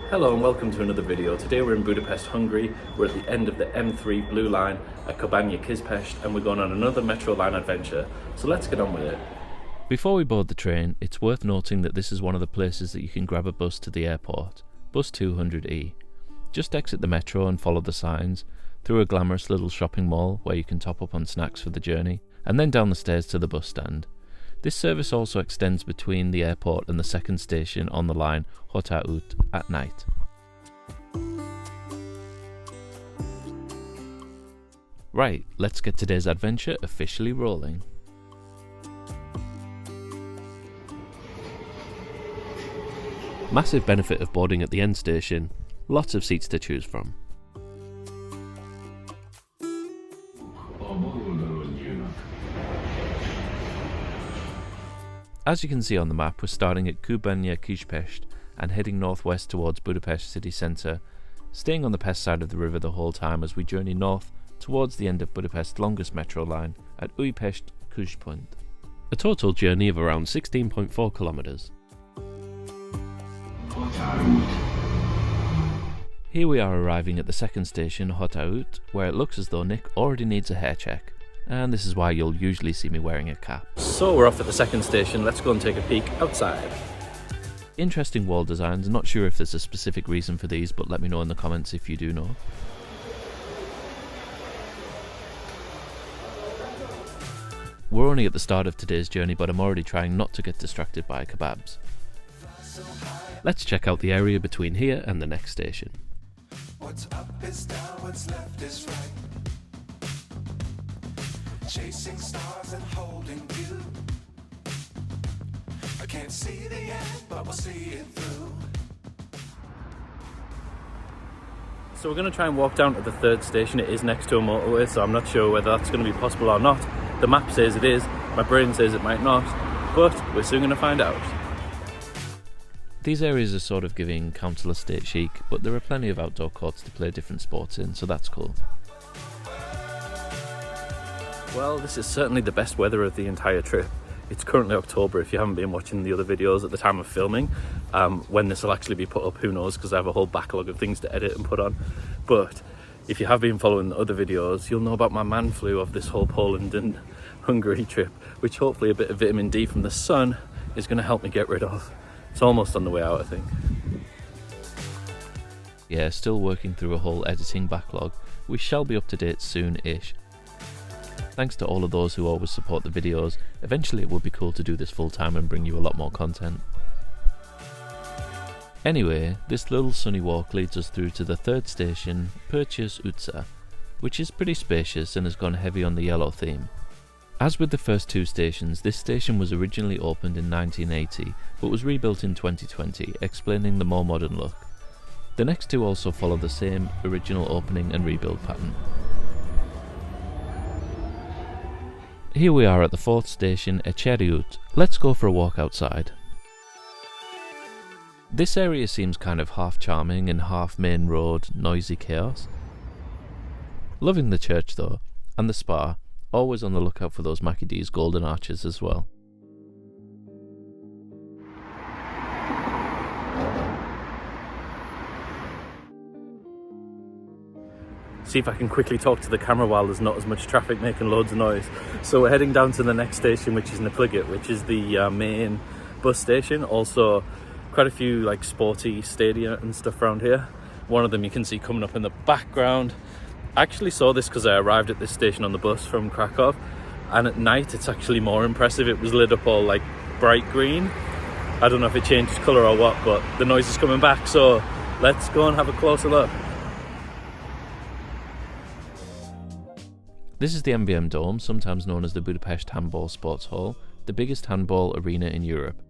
Hello and welcome to another video. Today we're in Budapest, Hungary. We're at the end of the M3 Blue Line at Kőbánya-Kispest and we're going on another metro line adventure. So let's get on with it. Before we board the train, it's worth noting that this is one of the places that you can grab a bus to the airport, bus 200E. Just exit the metro and follow the signs, through a glamorous little shopping mall where you can top up on snacks for the journey, and then down the stairs to the bus stand. This service also extends between the airport and the second station on the line, Hotărât, at night. Right, let's get today's adventure officially rolling. Massive benefit of boarding at the end station, lots of seats to choose from. As you can see on the map, we're starting at Kőbánya-Kispest and heading northwest towards Budapest City Centre, staying on the Pest side of the river the whole time as we journey north towards the end of Budapest's longest metro line at Újpest Központ. A total journey of around 16.4 kilometres. Here we are arriving at the second station, Hotărât, where it looks as though Nick already needs a hair check. And this is why you'll usually see me wearing a cap. So we're off at the second station, let's go and take a peek outside. Interesting wall designs, not sure if there's a specific reason for these, but let me know in the comments if you do know. We're only at the start of today's journey, but I'm already trying not to get distracted by kebabs. Let's check out the area between here and the next station. What's up is down, what's left is right. Chasing stars and holding you. I can't see the end, but we'll see it through. So we're going to try and walk down to the third station. It is next to a motorway, so I'm not sure whether that's going to be possible or not. The map says it is, my brain says it might not, but we're soon going to find out. These areas are sort of giving council estate chic, but there are plenty of outdoor courts to play different sports in, so that's cool. Well, this is certainly the best weather of the entire trip. It's currently October if you haven't been watching the other videos at the time of filming. When this will actually be put up, who knows, because I have a whole backlog of things to edit and put on. But if you have been following the other videos, you'll know about my man flu of this whole Poland and Hungary trip, which hopefully a bit of vitamin D from the sun is going to help me get rid of. It's almost on the way out, I think. Yeah, still working through a whole editing backlog. We shall be up to date soon-ish. Thanks to all of those who always support the videos. Eventually it would be cool to do this full time and bring you a lot more content. Anyway, this little sunny walk leads us through to the third station, Purchase Utsa, which is pretty spacious and has gone heavy on the yellow theme. As with the first two stations, this station was originally opened in 1980 but was rebuilt in 2020, explaining the more modern look. The next two also follow the same original opening and rebuild pattern. Here we are at the fourth station, Ecseriút. Let's go for a walk outside. This area seems kind of half charming and half main road, noisy chaos. Loving the church though, and the spa, always on the lookout for those Mackie D's golden arches as well. See if I can quickly talk to the camera while there's not as much traffic making loads of noise. So we're heading down to the next station, which is Napliget, which is the main bus station. Also quite a few like sporty stadia and stuff around here. One of them you can see coming up in the background. I actually saw this because I arrived at this station on the bus from Krakow, and at night it's actually more impressive. It was lit up all like bright green. I don't know if it changes colour or what, but the noise is coming back, so let's go and have a closer look. This is the MBM Dome, sometimes known as the Budapest Handball Sports Hall, the biggest handball arena in Europe.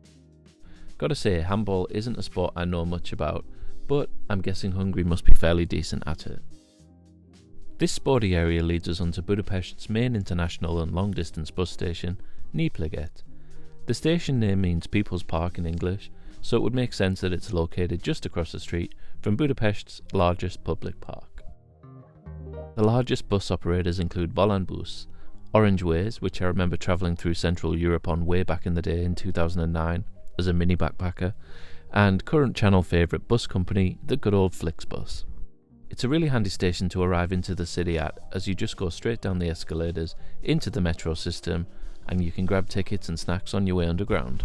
Gotta say, handball isn't a sport I know much about, but I'm guessing Hungary must be fairly decent at it. This sporty area leads us onto Budapest's main international and long-distance bus station, Napliget. The station name means People's Park in English, so it would make sense that it's located just across the street from Budapest's largest public park. The largest bus operators include Volánbusz, Orange Ways, which I remember travelling through Central Europe on way back in the day in 2009 as a mini backpacker, and current channel favourite bus company, the good old Flixbus. It's a really handy station to arrive into the city at, as you just go straight down the escalators into the metro system, and you can grab tickets and snacks on your way underground.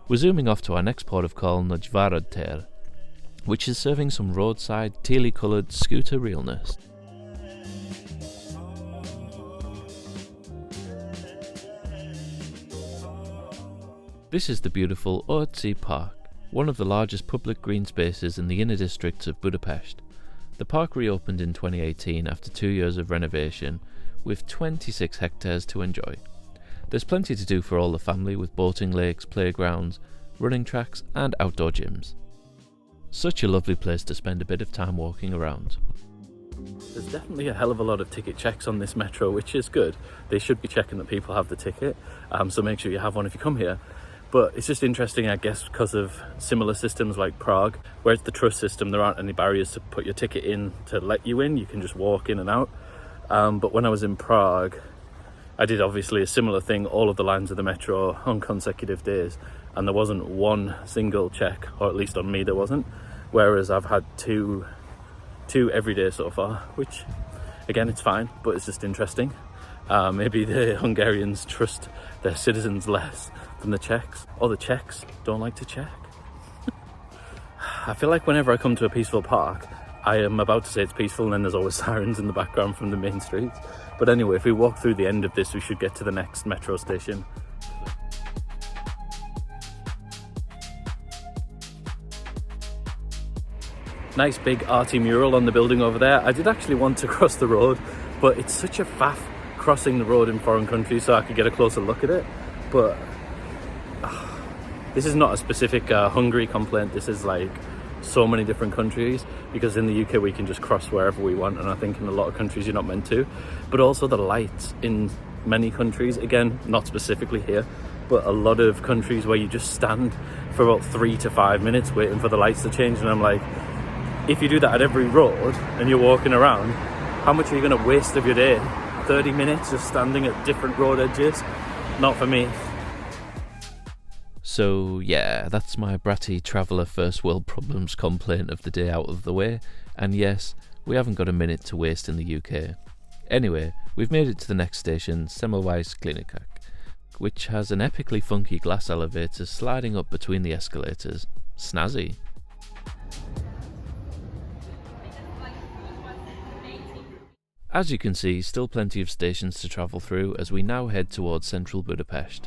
We're zooming off to our next port of call, Nagyvárad tér, which is serving some roadside, teally coloured scooter realness. This is the beautiful Orci Park, one of the largest public green spaces in the inner districts of Budapest. The park reopened in 2018 after 2 years of renovation, with 26 hectares to enjoy. There's plenty to do for all the family, with boating lakes, playgrounds, running tracks and outdoor gyms. Such a lovely place to spend a bit of time walking around. There's definitely a hell of a lot of ticket checks on this metro, which is good. They should be checking that people have the ticket, so make sure you have one if you come here. But it's just interesting, I guess, because of similar systems like Prague, where it's the trust system, there aren't any barriers to put your ticket in to let you in. You can just walk in and out. But when I was in Prague, I did obviously a similar thing, all of the lines of the metro on consecutive days, and there wasn't one single check, or at least on me there wasn't, whereas I've had two every day so far, which again, it's fine, but it's just interesting. Maybe the Hungarians trust their citizens less than the Czechs, or the Czechs don't like to check. I feel like whenever I come to a peaceful park, I am about to say it's peaceful and then there's always sirens in the background from the main streets. But anyway, if we walk through the end of this, we should get to the next metro station. Nice big arty mural on the building over there. I did actually want to cross the road, but it's such a faff crossing the road in foreign countries, so I could get a closer look at it. But this is not a specific Hungary complaint. This is like so many different countries, because in the UK we can just cross wherever we want, and I think in a lot of countries you're not meant to. But also the lights in many countries, again, not specifically here, but a lot of countries where you just stand for about 3 to 5 minutes waiting for the lights to change. And I'm like, if you do that at every road and you're walking around, how much are you going to waste of your day? 30 minutes just standing at different road edges? Not for me. So yeah, that's my bratty traveller first world problems complaint of the day out of the way, and yes, we haven't got a minute to waste in the UK. Anyway, we've made it to the next station, Semmelweis Klinikak, which has an epically funky glass elevator sliding up between the escalators. Snazzy. As you can see, still plenty of stations to travel through as we now head towards central Budapest.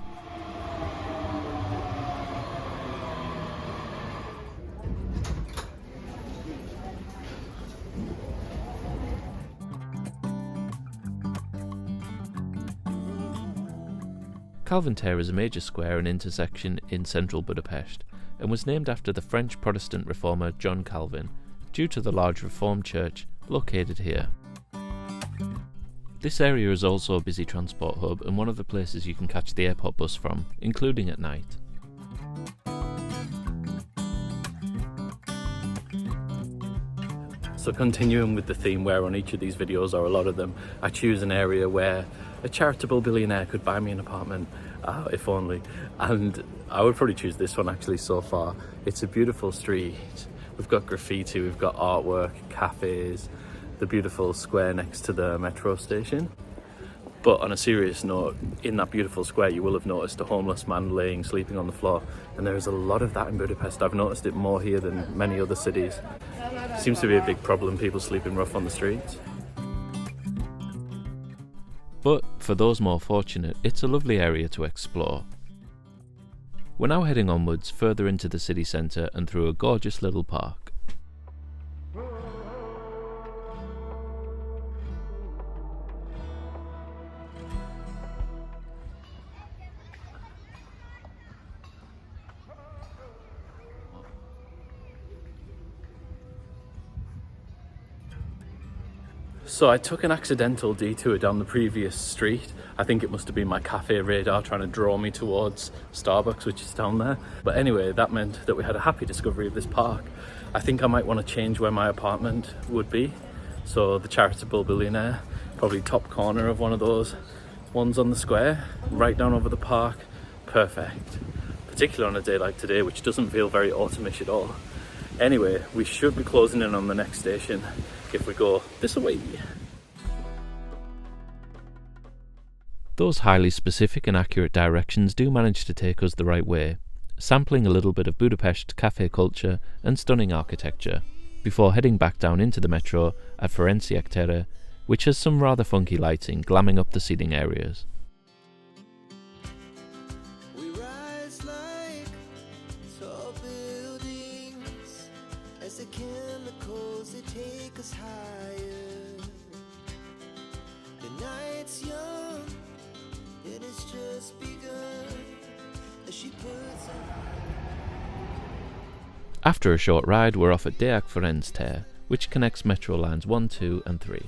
Calvin Tér is a major square and intersection in central Budapest, and was named after the French Protestant reformer John Calvin, due to the large Reformed church located here. This area is also a busy transport hub and one of the places you can catch the airport bus from, including at night. So continuing with the theme where on each of these videos, or a lot of them, I choose an area where a charitable billionaire could buy me an apartment, if only. And I would probably choose this one actually so far. It's a beautiful street. We've got graffiti, we've got artwork, cafes, the beautiful square next to the metro station. But on a serious note, in that beautiful square you will have noticed a homeless man sleeping on the floor, and there is a lot of that in Budapest. I've noticed it more here than many other cities. Seems to be a big problem, people sleeping rough on the streets. But for those more fortunate, it's a lovely area to explore. We're now heading onwards further into the city centre and through a gorgeous little park. So I took an accidental detour down the previous street. I think it must have been my cafe radar trying to draw me towards Starbucks, which is down there. But anyway, that meant that we had a happy discovery of this park. I think I might want to change where my apartment would be. So the charitable billionaire Probably top corner of one of those ones on the square, right down over the park. Perfect. Particularly on a day like today, which doesn't feel very autumnish at all. Anyway, we should be closing in on the next station if we go this way. Those highly specific and accurate directions do manage to take us the right way, sampling a little bit of Budapest cafe culture and stunning architecture, before heading back down into the metro at Ferenciek Tere, which has some rather funky lighting glamming up the seating areas. We rise like tall buildings as the chemicals they take us higher. The night's young, it has just begun as she puts on. After a short ride, we're off at Deák Ferenc Tér, which connects metro lines 1, 2 and 3.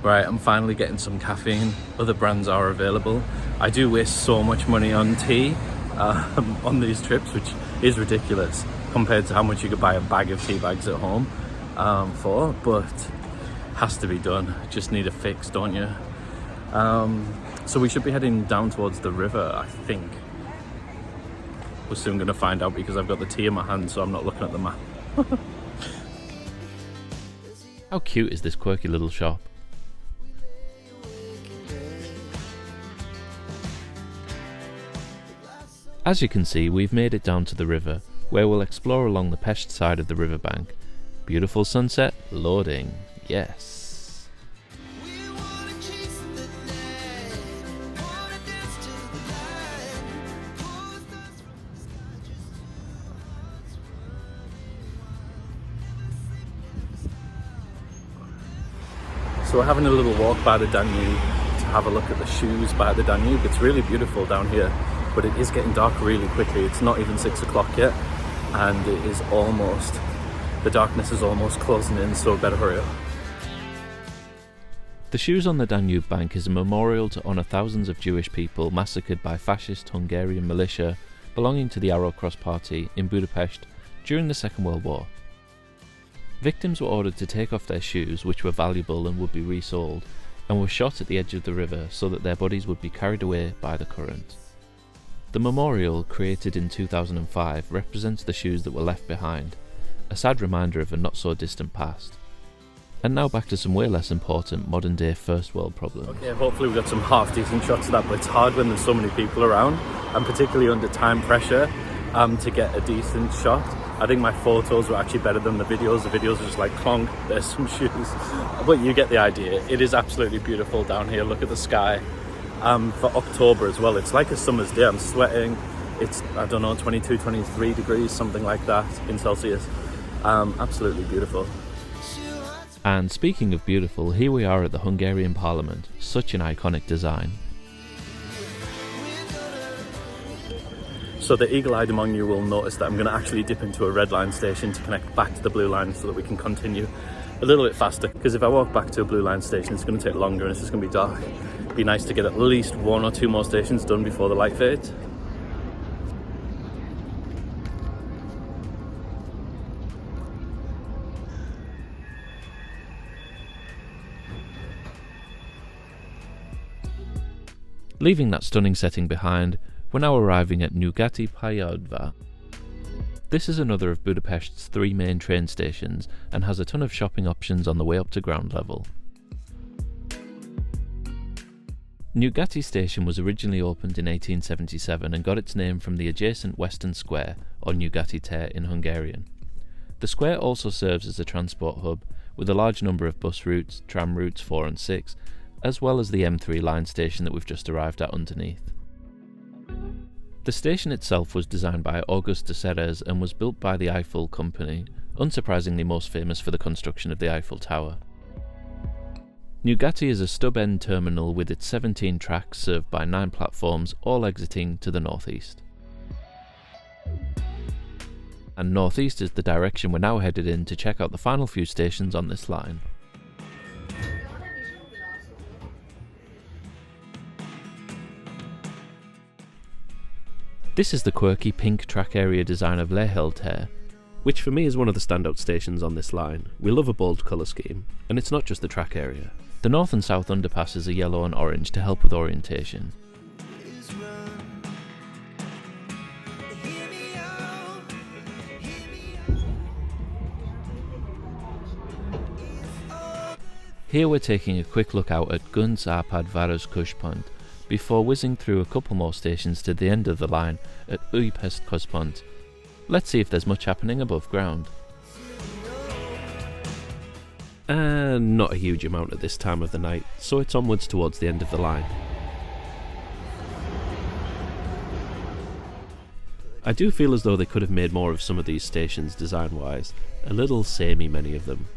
Right, I'm finally getting some caffeine. Other brands are available. I do waste so much money on tea on these trips, which is ridiculous compared to how much you could buy a bag of tea bags at home for, but has to be done. Just need a fix, don't you? So we should be heading down towards the river, I think. We're soon going to find out because I've got the tea in my hand, so I'm not looking at the map. How cute is this quirky little shop? As you can see, we've made it down to the river, where we'll explore along the Pest side of the riverbank. Beautiful sunset, loading, yes. So we're having a little walk by the Danube to have a look at the shoes by the Danube. It's really beautiful down here, but it is getting dark really quickly. It's not even 6 o'clock yet, and it is almost, the darkness is almost closing in, so better hurry up. The shoes on the Danube Bank is a memorial to honour thousands of Jewish people massacred by fascist Hungarian militia belonging to the Arrow Cross Party in Budapest during the Second World War. Victims were ordered to take off their shoes, which were valuable and would be resold, and were shot at the edge of the river so that their bodies would be carried away by the current. The memorial, created in 2005, represents the shoes that were left behind, a sad reminder of a not-so-distant past. And now back to some way less important modern-day first world problems. Okay, hopefully we got some half-decent shots of that, but it's hard when there's so many people around, and particularly under time pressure, to get a decent shot. I think my photos were actually better than the videos. The videos are just like, clonk, there's some shoes. But you get the idea. It is absolutely beautiful down here. Look at the sky. For October as well, it's like a summer's day. I'm sweating. It's, I don't know, 22, 23 degrees, something like that in Celsius. Absolutely beautiful. And speaking of beautiful, here we are at the Hungarian Parliament. Such an iconic design. So the eagle-eyed among you will notice that I'm going to actually dip into a red line station to connect back to the blue line so that we can continue a little bit faster, because if I walk back to a blue line station it's going to take longer and it's just going to be dark. It'd be nice to get at least 1 or 2 more stations done before the light fades. Leaving that stunning setting behind, we're now arriving at Nyugati pályaudvar. This is another of Budapest's 3 main train stations and has a ton of shopping options on the way up to ground level. Nyugati station was originally opened in 1877 and got its name from the adjacent Western Square, or Nyugati Tér in Hungarian. The square also serves as a transport hub, with a large number of bus routes, tram routes 4 and 6, as well as the M3 line station that we've just arrived at underneath. The station itself was designed by August de Serres and was built by the Eiffel Company, unsurprisingly most famous for the construction of the Eiffel Tower. Nyugati is a stub-end terminal with its 17 tracks served by 9 platforms, all exiting to the northeast. And northeast is the direction we're now headed in to check out the final few stations on this line. This is the quirky pink track area design of Lehel Tér. which for me is one of the standout stations on this line. We love a bold colour scheme, and it's not just the track area. The north and south underpasses are yellow and orange to help with orientation. Here we're taking a quick look out at Gunz Árpád Városközpont before whizzing through a couple more stations to the end of the line at Budapest Központ. Let's see if there's much happening above ground. And not a huge amount at this time of the night, so it's onwards towards the end of the line. I do feel as though they could have made more of some of these stations design-wise, a little samey many of them.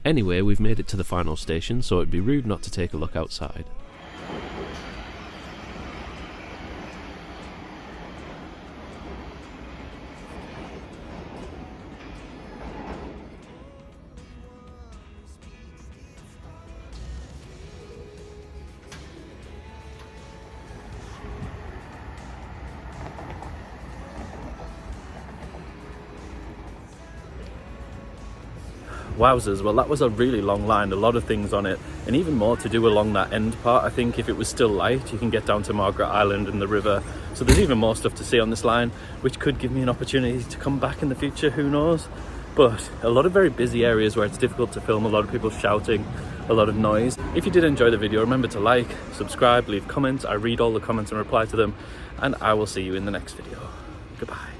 Anyway, we've made it to the final station, so it'd be rude not to take a look outside. Wowzers, well that was a really long line, a lot of things on it, and even more to do along that end part. I think if it was still light you can get down to Margaret Island and the river, so there's even more stuff to see on this line, which could give me an opportunity to come back in the future, who knows. But a lot of very busy areas where it's difficult to film, a lot of people shouting, a lot of noise. If you did enjoy the video, remember to like, subscribe, leave comments. I read all the comments and reply to them, and I will see you in the next video. Goodbye.